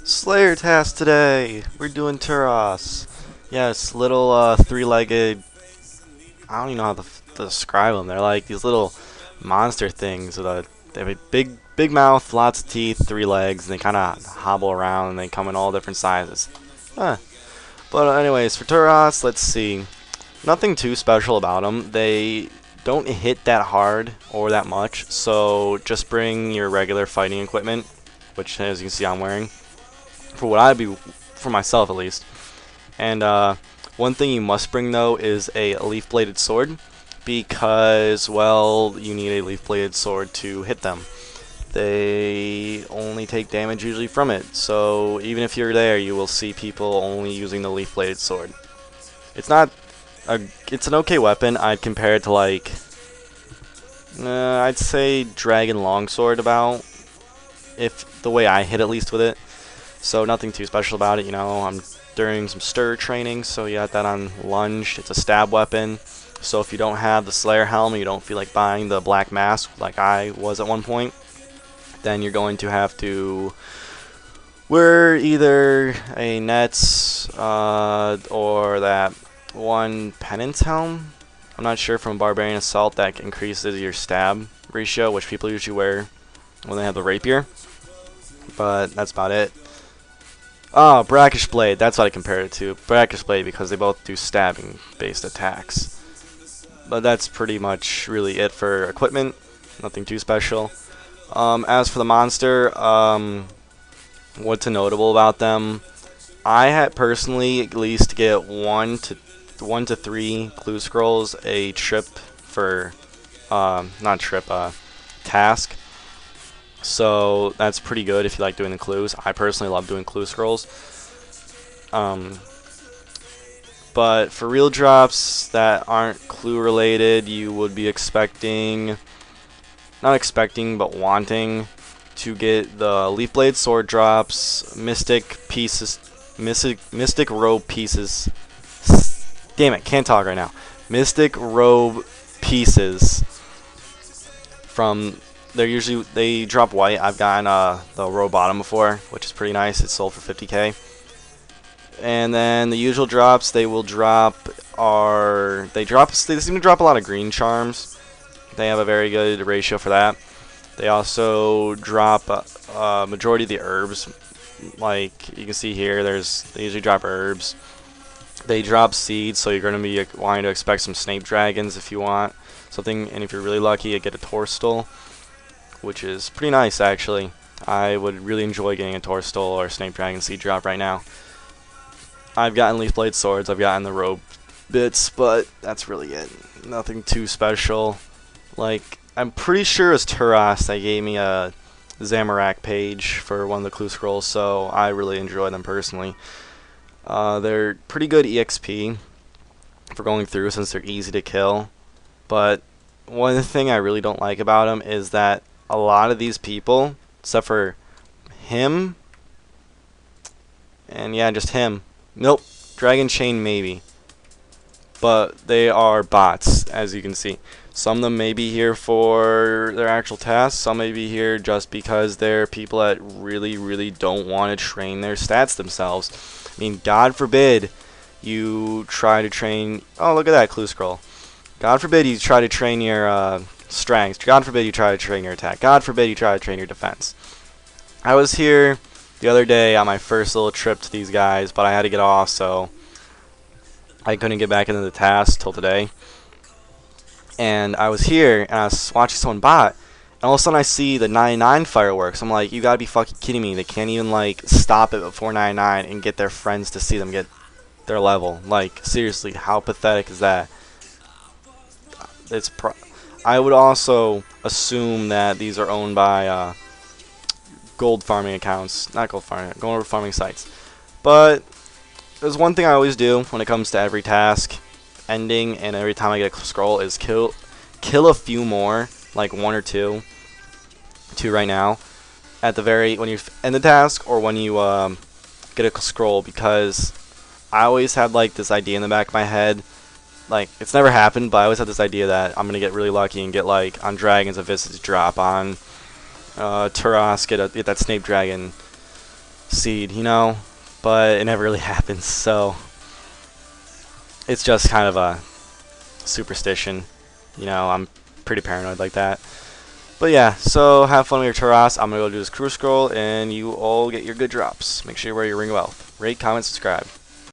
Slayer task today. We're doing Turoths. Yes, little three-legged. I don't even know how to describe them. They're like these little monster things with they have a big mouth, lots of teeth, three legs, and they kind of hobble around and they come in all different sizes. Huh. But anyways, for Turoths, let's see. Nothing too special about them. They don't hit that hard or that much, so just bring your regular fighting equipment, which as you can see I'm wearing. For myself at least. And one thing you must bring though is a leaf-bladed sword, because well, you need a leaf-bladed sword to hit them. They only take damage usually from it, so even if you're there, you will see people only using the leaf-bladed sword. It's not it's an okay weapon. I'd compare it to like I'd say Dragon Longsword about, if the way I hit at least with it. So nothing too special about it, you know. I'm doing some stir training, so you got that on lunge. It's a stab weapon, so if you don't have the Slayer helm and you don't feel like buying the black mask like I was at one point, then you're going to have to wear either a Nets or that one Penance helm. I'm not sure, from Barbarian Assault, that increases your stab ratio, which people usually wear when they have the rapier. But that's about it. Oh, Brackish Blade, that's what I compared it to. Brackish Blade, because they both do stabbing-based attacks. But that's pretty much really it for equipment. Nothing too special. As for the monster, what's notable about them? I had personally at least get one to three clue scrolls a trip for, not trip, task. So that's pretty good if you like doing the clues. I personally love doing clue scrolls. But for real drops that aren't clue related, you would be not expecting, but wanting to get the Leaf Blade sword drops, Mystic robe pieces. Damn it, can't talk right now. Mystic robe pieces from. They drop white. I've gotten the row bottom before, which is pretty nice. It's sold for 50k. And then the usual drops they will drop they seem to drop a lot of green charms. They have a very good ratio for that. They also drop majority of the herbs. Like you can see here, they usually drop herbs. They drop seeds, so you're going to be wanting to expect some Snape dragons if you want something, and if you're really lucky, you get a Torstol, which is pretty nice actually. I would really enjoy getting a Torstol or Snape Dragon seed drop right now. I've gotten Leaf Blade swords, I've gotten the robe bits, but that's really it. Nothing too special. Like, I'm pretty sure it's Turoths that gave me a Zamorak page for one of the clue scrolls, so I really enjoy them personally. They're pretty good EXP for going through since they're easy to kill, but one thing I really don't like about them is that a lot of these people, except for him, and yeah, just him. Nope, Dragon Chain maybe. But they are bots, as you can see. Some of them may be here for their actual tasks. Some may be here just because they're people that really don't want to train their stats themselves. I mean, God forbid you try to train. Oh, look at that clue scroll. God forbid you try to train your strength. God forbid you try to train your attack. God forbid you try to train your defense. I was here the other day on my first little trip to these guys, but I had to get off, so I couldn't get back into the task till today. And I was here, and I was watching someone bot, and all of a sudden I see the 99 fireworks. I'm like, you gotta be fucking kidding me. They can't even, like, stop it before 99 and get their friends to see them get their level. Like, seriously, how pathetic is that? I would also assume that these are owned by gold farming accounts. Not gold farming sites. But there's one thing I always do when it comes to every task ending and every time I get a scroll is kill a few more, like one or two right now, at the when you end the task or when you get a scroll, because I always have like this idea in the back of my head. Like, it's never happened, but I always have this idea that I'm going to get really lucky and get, like, on Dragons a Visage drop, on Turoths get that Snape Dragon seed, you know, but it never really happens. So it's just kind of a superstition. You know, I'm pretty paranoid like that. But yeah, so have fun with your Turoths. I'm going to go do this crew scroll, and you all get your good drops. Make sure you wear your Ring of Wealth. Rate, comment, subscribe.